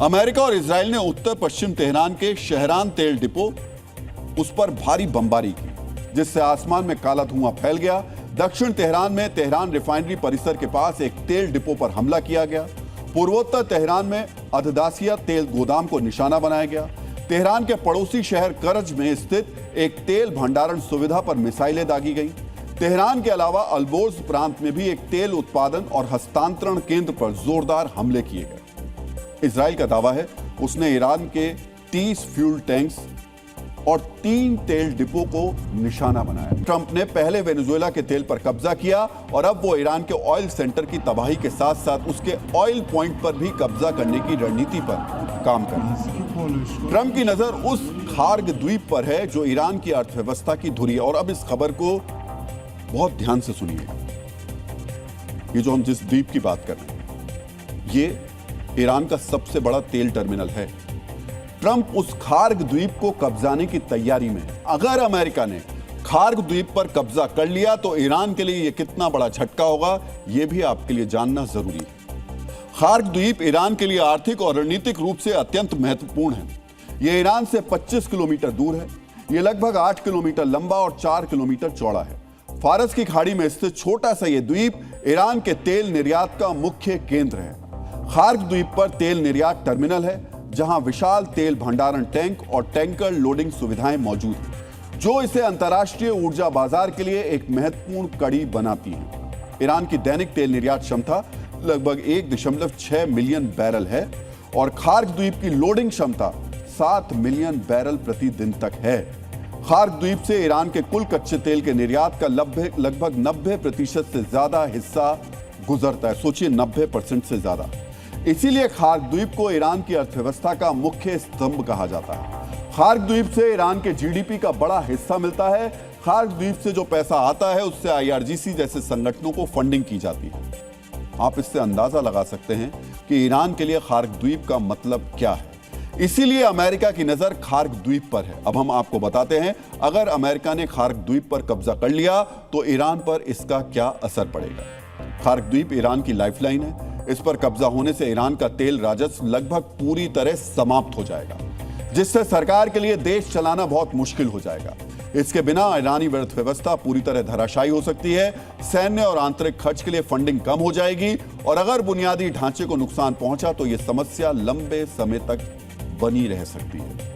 America और Israel ने उत्तर पश्चिम Tehran के शहरान तेल डिपो उस पर भारी बमबारी की, जिससे आसमान में काला धुआं फैल गया। दक्षिण तेहरान में तेहरान रिफाइनरी परिसर के पास एक तेल डिपो पर हमला किया गया। पूर्वोत्तर तेहरान में अधदासिया तेल गोदाम को निशाना बनाया गया। तेहरान के पड़ोसी शहर करज में स्थित एक तेल भंडारण सुविधा पर मिसाइलें दागी गई। तेहरान के अलावा अल्बोर्ज प्रांत में भी एक तेल उत्पादन और हस्तांतरण केंद्र पर जोरदार हमले किए गए। इजराइल का दावा है उसने ईरान के 30 फ्यूल टैंक्स और 3 तेल डिपो को निशाना बनाया। ट्रंप ने पहले वेनेजुएला के तेल पर कब्जा किया और अब वो ईरान के ऑयल सेंटर की तबाही के साथ साथ उसके ऑयल पॉइंट पर भी कब्जा करने की रणनीति पर काम कर रहा है। ट्रंप की नजर उस खार्ग द्वीप पर है जो ईरान की अर्थव्यवस्था की धुरी है। और अब इस खबर को बहुत ध्यान से सुनिए। ये जो हम जिस द्वीप की बात कर रहे हैं, ये ईरान का सबसे बड़ा तेल टर्मिनल है। ट्रंप उस खार्ग द्वीप को कब्जाने की तैयारी में है। अगर अमेरिका ने खार्ग द्वीप पर कब्जा कर लिया तो ईरान के लिए यह कितना बड़ा झटका होगा, यह भी आपके लिए जानना जरूरी है। खार्ग द्वीप ईरान के लिए आर्थिक और रणनीतिक रूप से अत्यंत महत्वपूर्ण है। यह ईरान से 25 किलोमीटर दूर है। यह लगभग 8 किलोमीटर लंबा और 4 किलोमीटर चौड़ा है। फारस की खाड़ी में स्थित छोटा सा यह द्वीप ईरान के तेल निर्यात का मुख्य केंद्र है। खार्ग द्वीप पर तेल निर्यात टर्मिनल है जहां विशाल तेल भंडारण टैंक और टैंकर लोडिंग सुविधाएं मौजूद हैं, जो इसे अंतर्राष्ट्रीय ऊर्जा बाजार के लिए एक महत्वपूर्ण कड़ी बनाती हैं। ईरान की दैनिक तेल निर्यात क्षमता लगभग 1.6 मिलियन बैरल है और खार्ग द्वीप की लोडिंग क्षमता 7 मिलियन बैरल प्रतिदिन तक है। खार्ग द्वीप से ईरान के कुल कच्चे तेल के निर्यात का लगभग 90% से ज्यादा हिस्सा गुजरता है। सोचिए, 90% से ज्यादा। इसीलिए खार्ग द्वीप को ईरान की अर्थव्यवस्था का मुख्य स्तंभ कहा जाता है। खार्ग द्वीप से ईरान के जीडीपी का बड़ा हिस्सा मिलता है। खार्ग द्वीप से जो पैसा आता है उससे आईआरजीसी जैसे संगठनों को फंडिंग की जाती है। आप इससे अंदाजा लगा सकते हैं कि ईरान के लिए खार्ग द्वीप का मतलब क्या है। इसीलिए अमेरिका की नजर खार्ग द्वीप पर है। अब हम आपको बताते हैं, अगर अमेरिका ने खार्ग द्वीप पर कब्जा कर लिया तो ईरान पर इसका क्या असर पड़ेगा। खार्ग द्वीप ईरान की लाइफलाइन है। इस पर कब्जा होने से ईरान का तेल राजस्व लगभग पूरी तरह समाप्त हो जाएगा, जिससे सरकार के लिए देश चलाना बहुत मुश्किल हो जाएगा। इसके बिना ईरानी अर्थव्यवस्था पूरी तरह धराशायी हो सकती है। सैन्य और आंतरिक खर्च के लिए फंडिंग कम हो जाएगी और अगर बुनियादी ढांचे को नुकसान पहुंचा तो यह समस्या लंबे समय तक बनी रह सकती है।